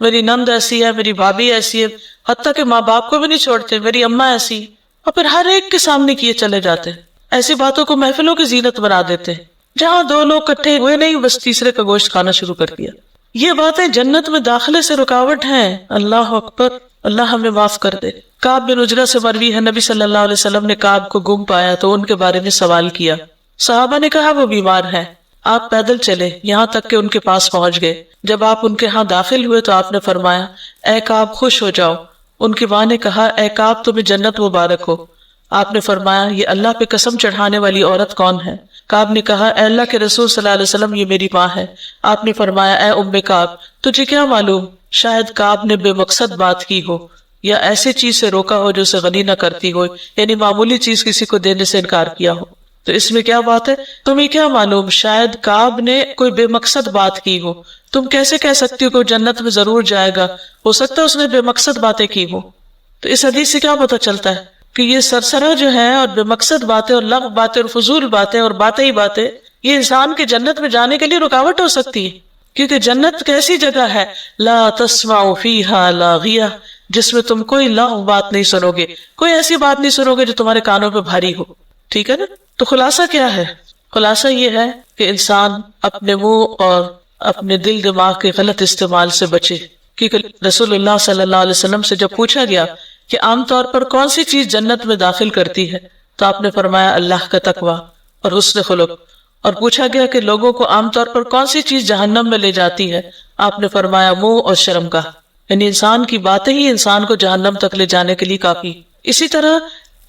میری نند ایسی ہے، میری بھابھی ایسی ہے، حتیٰ کہ ماں باپ کو بھی نہیں چھوڑتے، میری اماں ایسی، اور پھر ہر ایک کے سامنے کیے چلے جاتے ہیں. ایسی باتوں کو محفلوں کی زینت بنا دیتے ہیں. جہاں دو لوگ کٹھے ہوئے نہیں، بس تیسرے کا گوشت کھانا شروع کر دیا. یہ باتیں جنت میں داخلے سے رکاوٹ ہیں. اللہ اکبر، اللہ ہمیں معاف کر دے. کعب بن عجرہ سے مروی ہے، نبی صلی اللہ علیہ وسلم نے کعب کو گم پایا تو ان کے بارے میں سوال کیا. صحابہ نے کہا وہ بیمار ہے. آپ پیدل چلے یہاں تک کہ ان کے پاس پہنچ گئے. جب آپ ان کے ہاں داخل ہوئے تو آپ نے فرمایا اے کعب خوش ہو جاؤ. ان کی ماں نے کہا اے کعب تمہیں جنت مبارک ہو. آپ نے فرمایا یہ اللہ پہ قسم چڑھانے والی عورت کون ہے؟ کعب نے کہا اے اللہ کے رسول صلی اللہ علیہ وسلم یہ میری ماں ہے. آپ نے فرمایا اے ام کعب تجھے کیا معلوم شاید کعب نے بے مقصد بات کی ہو یا ایسی چیز سے روکا ہو جو اسے غنی نہ کرتی ہو، یعنی معمولی چیز کسی کو دینے سے انکار کیا ہو. تو اس میں کیا بات ہے؟ تمہیں کیا معلوم شاید کعب نے کوئی بے مقصد بات کی ہو. تم کیسے کہہ سکتی ہو کہ وہ جنت میں ضرور جائے گا؟ ہو سکتا ہے اس نے بے مقصد باتیں کی ہو. تو اس حدیث سے کیا پتہ چلتا ہے کہ یہ سرسرا جو ہے اور بے مقصد باتیں اور لغو باتیں اور فضول باتیں اور باتیں ہی باتیں یہ انسان کے جنت میں جانے کے لیے رکاوٹ ہو سکتی ہے. کیونکہ جنت کیسی جگہ ہے، لا تسمع فیہا لاغیہ، جس میں تم کوئی لغو بات نہیں سنو گے، کوئی ایسی بات نہیں سنو گے جو تمہارے کانوں پہ بھاری ہو. ٹھیک ہے نا؟ تو خلاصہ کیا ہے؟ خلاصہ یہ ہے کہ انسان اپنے منہ اور اپنے دل دماغ کے غلط استعمال سے بچے. کیونکہ رسول اللہ صلی اللہ علیہ وسلم سے جب پوچھا گیا کہ عام طور پر کون سی چیز جنت میں داخل کرتی ہے تو آپ نے فرمایا اللہ کا تقوی اور حسن خلق. اور پوچھا گیا کہ لوگوں کو عام طور پر کون سی چیز جہنم میں لے جاتی ہے، آپ نے فرمایا منہ اور شرم کا. یعنی انسان کی باتیں ہی انسان کو جہنم تک لے جانے کے لیے کافی. اسی طرح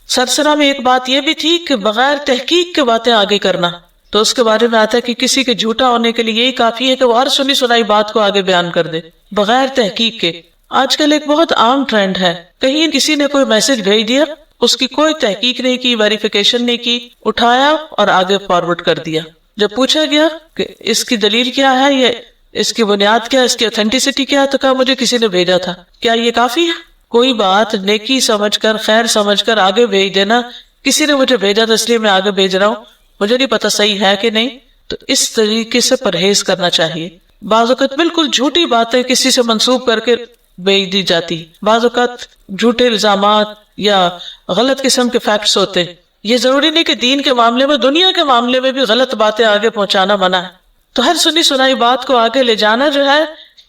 سرسرا میں ایک بات یہ بھی تھی کہ بغیر تحقیق کے باتیں آگے کرنا. تو اس کے بارے میں آتا ہے کہ کسی کے جھوٹا ہونے کے لیے یہی کافی ہے کہ وہ ہر سنی سنائی بات کو آگے بیان کر دے بغیر تحقیق کے. آج کل ایک بہت عام ٹرینڈ ہے، کہیں کسی نے کوئی میسج بھیج دیا، اس کی کوئی تحقیق نہیں کی، ویریفیکیشن نہیں کی، اٹھایا اور آگے فارورڈ کر دیا. جب پوچھا گیا کہ اس کی دلیل کیا ہے، یہ اس کی بنیاد کیا ہے، اس کی اوتھینٹسٹی کیا ہے، تو کہا مجھے کسی نے بھیجا تھا. کیا یہ کافی ہے؟ کوئی بات نیکی سمجھ کر خیر سمجھ کر آگے بھیج دینا، کسی نے مجھے بھیجا تو اس لیے میں آگے بھیج رہا ہوں، مجھے نہیں پتا صحیح ہے کہ نہیں. تو اس طریقے سے پرہیز کرنا چاہیے. بعض اوقات بالکل جھوٹی باتیں کسی سے منسوب کر کے بھیج دی جاتی، بعض اوقات جھوٹے الزامات یا غلط قسم کے فیکٹس ہوتے. یہ ضروری نہیں کہ دین کے معاملے میں، دنیا کے معاملے میں بھی غلط باتیں آگے پہنچانا منع ہے. تو ہر سنی سنائی بات کو آگے لے جانا جو ہے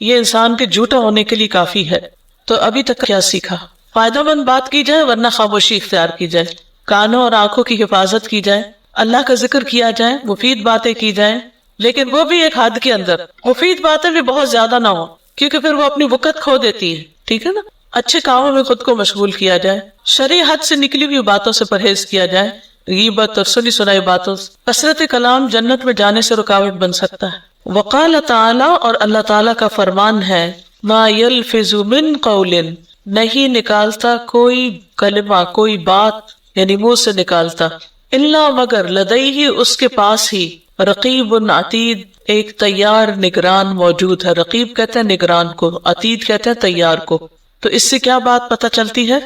یہ انسان کے جھوٹا ہونے کے لیے کافی ہے. تو ابھی تک کیا سیکھا؟ فائدہ مند بات کی جائے ورنہ خاموشی اختیار کی جائے، کانوں اور آنکھوں کی حفاظت کی جائے، اللہ کا ذکر کیا جائے، مفید باتیں کی جائیں، لیکن وہ بھی ایک حد کے اندر. مفید باتیں بھی بہت زیادہ نہ ہو کیونکہ پھر وہ اپنی وقت کھو دیتی ہے. ٹھیک ہے نا؟ اچھے کاموں میں خود کو مشغول کیا جائے، شرعی حد سے نکلی ہوئی باتوں سے پرہیز کیا جائے، غیبت اور سنی سنائی باتوں سے. کثرت کلام جنت میں جانے سے رکاوٹ بن سکتا ہے. وقال تعالی، اور اللہ تعالیٰ کا فرمان ہے، ما یلفظ من قول، نہیں نکالتا کوئی کلمہ، کوئی بات یعنی منہ سے نکالتا، الا مگر لدیہ اس کے پاس ہی، رقیب عتید ایک تیار نگران موجود ہے. رقیب کہتے ہیں نگران کو، عتید کہتے ہیں تیار کو. تو اس سے کیا بات پتہ چلتی ہے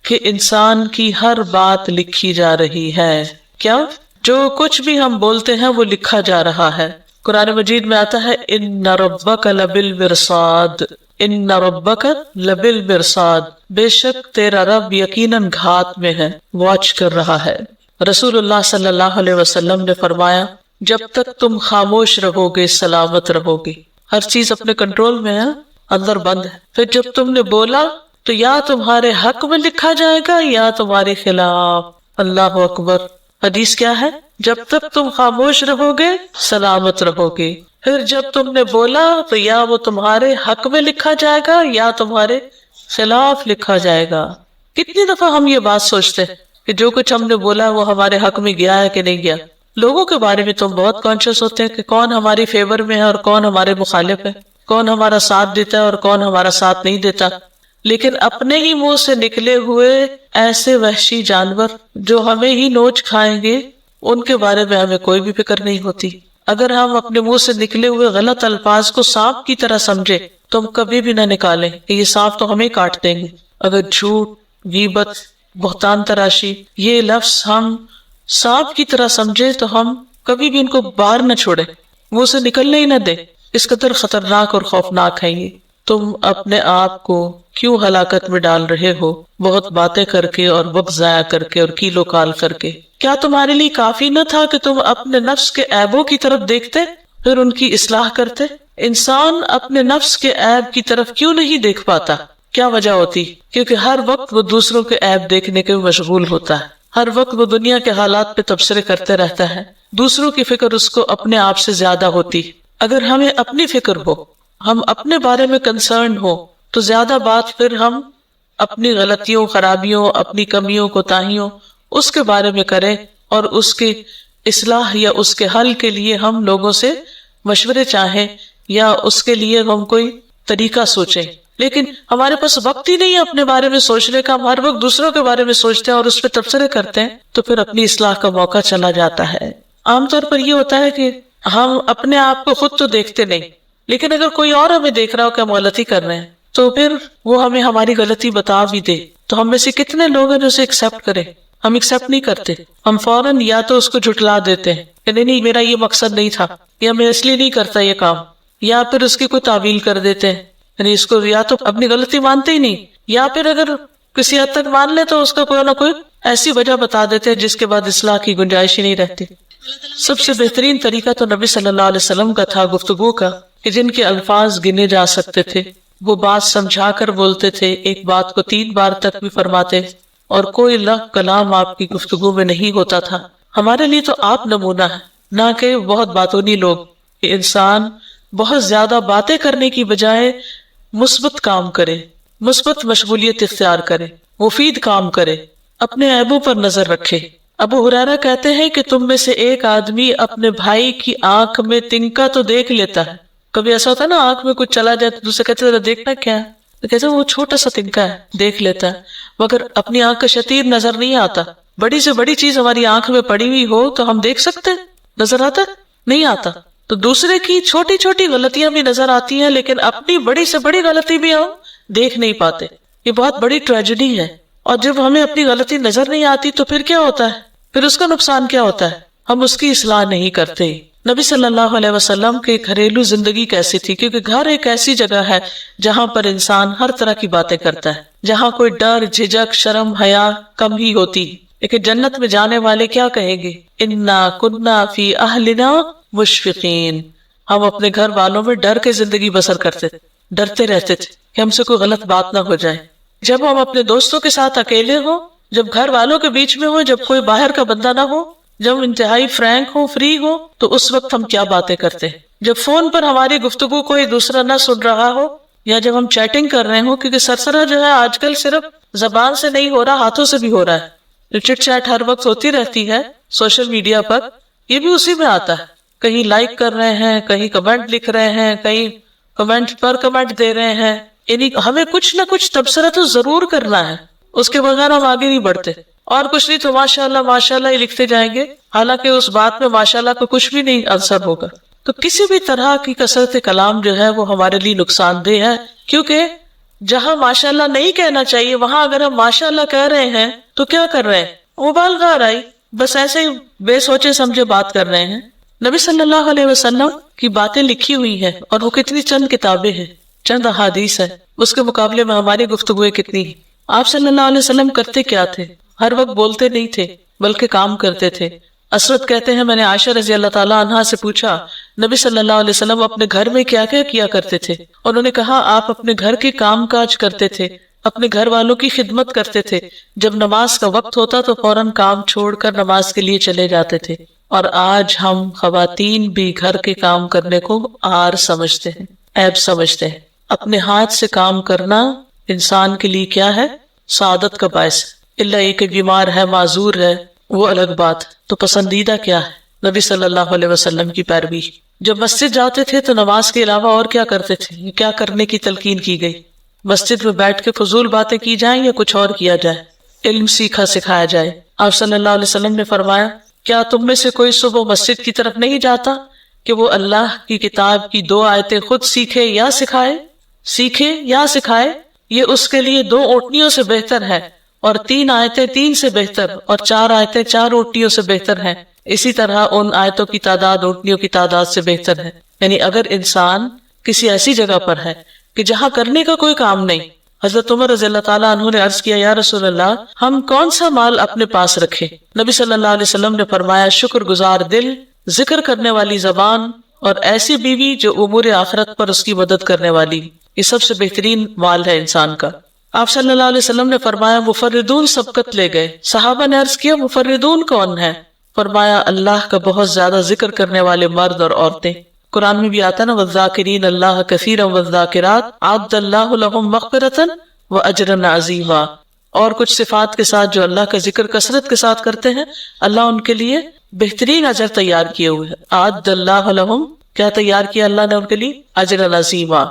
کہ انسان کی ہر بات لکھی جا رہی ہے. کیا؟ جو کچھ بھی ہم بولتے ہیں وہ لکھا جا رہا ہے. قرآن مجید میں آتا ہے ان ربک لبالمرصاد، ان ربک لبالمرصاد، بے شک تیرا رب یقیناً گھات میں ہے، واچ کر رہا ہے. رسول اللہ صلی اللہ علیہ وسلم نے فرمایا جب تک تم خاموش رہو گے سلامت رہو گے. ہر چیز اپنے کنٹرول میں ہے، اندر بند ہے. پھر جب تم نے بولا تو یا تمہارے حق میں لکھا جائے گا یا تمہارے خلاف. اللہ اکبر. حدیث کیا ہے؟ جب تک تم خاموش رہو گے سلامت رہو گے، پھر جب تم نے بولا تو یا وہ تمہارے حق میں لکھا جائے گا یا تمہارے خلاف لکھا جائے گا. کتنی دفعہ ہم یہ بات سوچتے ہیں کہ جو کچھ ہم نے بولا وہ ہمارے حق میں گیا ہے کہ نہیں گیا. لوگوں کے بارے میں تم بہت کانشیس ہوتے ہیں کہ کون ہماری فیور میں ہے اور کون ہمارے مخالف ہے، کون ہمارا ساتھ دیتا ہے اور کون ہمارا ساتھ نہیں دیتا. لیکن اپنے ہی منہ سے نکلے ہوئے ایسے وحشی جانور جو ہمیں ہی نوچ کھائیں گے ان کے بارے میں ہمیں کوئی بھی فکر نہیں ہوتی. اگر ہم اپنے منہ سے نکلے ہوئے غلط الفاظ کو سانپ کی طرح سمجھے تو ہم کبھی بھی نہ نکالیں کہ یہ سانپ تو ہمیں کاٹ دیں گے. اگر جھوٹ، غیبت، بہتان تراشی یہ لفظ ہم سانپ کی طرح سمجھے تو ہم کبھی بھی ان کو باہر نہ چھوڑیں، منہ سے نکلنے ہی نہ دیں. اس قدر خطرناک اور خوفناک ہے یہ. تم اپنے آپ کو کیوں ہلاکت میں ڈال رہے ہو بہت باتیں کر کے اور وقت ضائع کر کے اور کیل و کال کر کے؟ کیا تمہارے لیے کافی نہ تھا کہ تم اپنے نفس کے عیبوں کی طرف دیکھتے پھر ان کی اصلاح کرتے؟ انسان اپنے نفس کے عیب کی طرف کیوں نہیں دیکھ پاتا؟ کیا وجہ ہوتی؟ کیونکہ ہر وقت وہ دوسروں کے عیب دیکھنے کے مشغول ہوتا ہے، ہر وقت وہ دنیا کے حالات پہ تبصرے کرتے رہتا ہے، دوسروں کی فکر اس کو اپنے آپ سے زیادہ ہوتی۔ اگر ہمیں اپنی فکر ہو، ہم اپنے بارے میں کنسرن ہو، تو زیادہ بات پھر ہم اپنی غلطیوں، خرابیوں، اپنی کمیوں، کوتاہیوں اس کے بارے میں کریں اور اس کی اصلاح یا اس کے حل کے لیے ہم لوگوں سے مشورے چاہیں یا اس کے لیے ہم کوئی طریقہ سوچیں۔ لیکن ہمارے پاس وقت ہی نہیں ہے اپنے بارے میں سوچنے کا، ہم ہر وقت دوسروں کے بارے میں سوچتے ہیں اور اس پہ تبصرے کرتے ہیں، تو پھر اپنی اصلاح کا موقع چلا جاتا ہے۔ عام طور پر یہ ہوتا ہے کہ ہم اپنے آپ کو خود تو دیکھتے نہیں، لیکن اگر کوئی اور ہمیں دیکھ رہا ہو کہ ہم غلطی کر رہے ہیں تو پھر وہ ہمیں ہماری غلطی بتا بھی دے، تو ہم میں سے کتنے لوگ ہیں جو اسے ایکسپٹ کریں؟ ہم ایکسپٹ نہیں کرتے، ہم فوراً یا تو اس کو جھٹلا دیتے ہیں کہ نہیں میرا یہ مقصد نہیں تھا، یا میں اس لیے نہیں کرتا یہ کام، یا پھر اس کی کوئی تعویل کر دیتے ہیں، یعنی اس کو یا تو اپنی غلطی مانتے ہی نہیں، یا پھر اگر کسی حد تک مان لے تو اس کا کوئی نہ کوئی ایسی وجہ بتا دیتے ہیں جس کے بعد اصلاح کی گنجائش ہی نہیں رہتی۔ سب سے بہترین طریقہ تو نبی صلی اللہ علیہ وسلم کا تھا گفتگو کا، کہ جن کے الفاظ گنے جا سکتے تھے، وہ بات سمجھا کر بولتے تھے، ایک بات کو 3 بار تک بھی فرماتے، اور کوئی لفظ کلام آپ کی گفتگو میں نہیں ہوتا تھا۔ ہمارے لیے تو آپ نمونہ ہے، نہ کہ بہت باتونی لوگ، کہ انسان بہت زیادہ باتیں کرنے کی بجائے مثبت کام کرے، مثبت مشغولیت اختیار کرے، مفید کام کرے، اپنے عیبوں پر نظر رکھے۔ ابو ہریرہ کہتے ہیں کہ تم میں سے ایک آدمی اپنے بھائی کی آنکھ میں تنکا تو دیکھ لیتا ہے۔ کبھی ایسا ہوتا ہے نا، آنکھ میں کچھ چلا جائے تو دوسرے کہتے ہیں دیکھنا کیا ہے، تو کہتے ہیں وہ چھوٹا سا تنکا ہے، دیکھ لیتا ہے، مگر اپنی آنکھ کا شتیر نظر نہیں آتا۔ بڑی سے بڑی چیز ہماری آنکھ میں پڑی ہوئی ہو تو ہم دیکھ سکتے ہیں، نظر آتا نہیں آتا۔ تو دوسرے کی چھوٹی چھوٹی غلطیاں بھی نظر آتی ہیں، لیکن اپنی بڑی سے بڑی غلطی بھی ہم دیکھ نہیں پاتے۔ یہ بہت بڑی ٹریجڈی ہے، اور جب ہمیں اپنی غلطی نظر نہیں آتی تو پھر کیا ہوتا ہے؟ پھر اس کا نقصان کیا ہوتا ہے؟ ہم اس کی اصلاح نہیں کرتے۔ نبی صلی اللہ علیہ وسلم کی گھریلو زندگی کیسی تھی؟ کیونکہ گھر ایک ایسی جگہ ہے جہاں پر انسان ہر طرح کی باتیں کرتا ہے، جہاں کوئی ڈر، جھجک، شرم، حیا کم ہی ہوتی۔ لیکن جنت میں جانے والے کیا کہیں گے؟ انا کنا فی اہلنا مشفقین، ہم اپنے گھر والوں میں ڈر کے زندگی بسر کرتے تھے، ڈرتے رہتے تھے کہ ہم سے کوئی غلط بات نہ ہو جائے۔ جب ہم اپنے دوستوں کے ساتھ اکیلے ہوں، جب گھر والوں کے بیچ میں ہوں، جب کوئی باہر کا بندہ نہ ہو، جب انتہائی فرینک ہو، فری ہو، تو اس وقت ہم کیا باتیں کرتے ہیں؟ جب فون پر ہماری گفتگو کوئی دوسرا نہ سن رہا ہو، یا جب ہم چیٹنگ کر رہے ہوں، کیونکہ سرسرا جو ہے آج کل صرف زبان سے نہیں ہو رہا، ہاتھوں سے بھی ہو رہا ہے۔ چٹ چیٹ ہر وقت ہوتی رہتی ہے سوشل میڈیا پر، یہ بھی اسی میں آتا ہے۔ کہیں لائک کر رہے ہیں، کہیں کمنٹ لکھ رہے ہیں، کہیں کمنٹ پر کمنٹ دے رہے ہیں، یعنی ہمیں کچھ نہ کچھ تبصرہ تو ضرور کرنا ہے، اس کے بغیر ہم آگے نہیں بڑھتے۔ اور کچھ نہیں تو ماشاء اللہ ہی لکھتے جائیں گے، حالانکہ اس بات میں ماشاءاللہ کو کچھ بھی نہیں اثر ہوگا۔ تو کسی بھی طرح کی کثرت کلام جو ہے وہ ہمارے لیے نقصان دہ ہے، کیونکہ جہاں ماشاءاللہ نہیں کہنا چاہیے وہاں اگر ہم ماشاءاللہ کہہ رہے ہیں تو کیا کر رہے ہیں؟ مبالغہ آرائی، بس ایسے ہی بے سوچے سمجھے بات کر رہے ہیں۔ نبی صلی اللہ علیہ وسلم کی باتیں لکھی ہوئی ہیں، اور وہ کتنی چند کتابیں ہیں، چند احادیث ہیں، اس کے مقابلے میں ہماری گفتگویں کتنی ہیں۔ آپ صلی اللہ علیہ وسلم کرتے کیا تھے؟ ہر وقت بولتے نہیں تھے بلکہ کام کرتے تھے۔ اسود کہتے ہیں میں نے عائشہ رضی اللہ تعالیٰ عنہا سے پوچھا نبی صلی اللہ علیہ وسلم اپنے گھر میں کیا کیا کرتے تھے؟ انہوں نے کہا آپ اپنے گھر کے کام کاج کرتے تھے، اپنے گھر والوں کی خدمت کرتے تھے، جب نماز کا وقت ہوتا تو فوراً کام چھوڑ کر نماز کے لیے چلے جاتے تھے۔ اور آج ہم خواتین بھی گھر کے کام کرنے کو عار سمجھتے ہیں، عیب سمجھتے ہیں۔ اپنے ہاتھ سے کام کرنا انسان کے لیے کیا ہے؟ سعادت کا باعث، اللہ یہ کہ بیمار ہے، معذور ہے، وہ الگ بات۔ تو پسندیدہ کیا ہے؟ نبی صلی اللہ علیہ وسلم کی پیروی۔ جب مسجد جاتے تھے تو نماز کے علاوہ اور کیا کرتے تھے؟ کیا کرنے کی تلقین کی گئی؟ مسجد میں بیٹھ کے فضول باتیں کی جائیں یا کچھ اور کیا جائے؟ علم سیکھا سکھایا جائے۔ آپ صلی اللہ علیہ وسلم نے فرمایا کیا تم میں سے کوئی صبح مسجد کی طرف نہیں جاتا کہ وہ اللہ کی کتاب کی 2 آیتیں خود سیکھے یا سکھائے؟ یہ اس کے لیے 2 اونٹنیوں سے بہتر ہے، اور 3 آیتیں 3 سے بہتر، اور 4 آیتیں 4 اونٹنیوں سے بہتر ہیں۔ اسی طرح ان آیتوں کی تعداد اونٹنیوں کی تعداد سے بہتر ہے۔ یعنی اگر انسان کسی ایسی جگہ پر ہے کہ جہاں کرنے کا کوئی کام نہیں. حضرت عمر رضی اللہ تعالیٰ عنہ نے عرض کیا یا رسول اللہ ہم کون سا مال اپنے پاس رکھیں؟ نبی صلی اللہ علیہ وسلم نے فرمایا شکر گزار دل، ذکر کرنے والی زبان اور ایسی بیوی جو امور آخرت پر اس کی مدد کرنے والی. یہ سب سے بہترین مال ہے انسان کا. آپ صلی اللہ علیہ وسلم نے فرمایا مفردون سبقت لے گئے. صحابہ نے عرض کیا مفردون کون ہے؟ فرمایا اللہ کا بہت زیادہ ذکر کرنے والے مرد اور عورتیں. قرآن میں بھی آتا نا والذاکرین اللہ کثیرا والذاکرات اعد اللہ لہم مغفرۃ واجرا عظیما. اور کچھ صفات کے ساتھ جو اللہ کا ذکر کثرت کے ساتھ کرتے ہیں اللہ ان کے لیے بہترین اجر تیار کیے ہوئے ہیں. اعد اللہ لہم، کیا تیار کیا اللہ نے ان کے لیے؟ اجرا عظیما.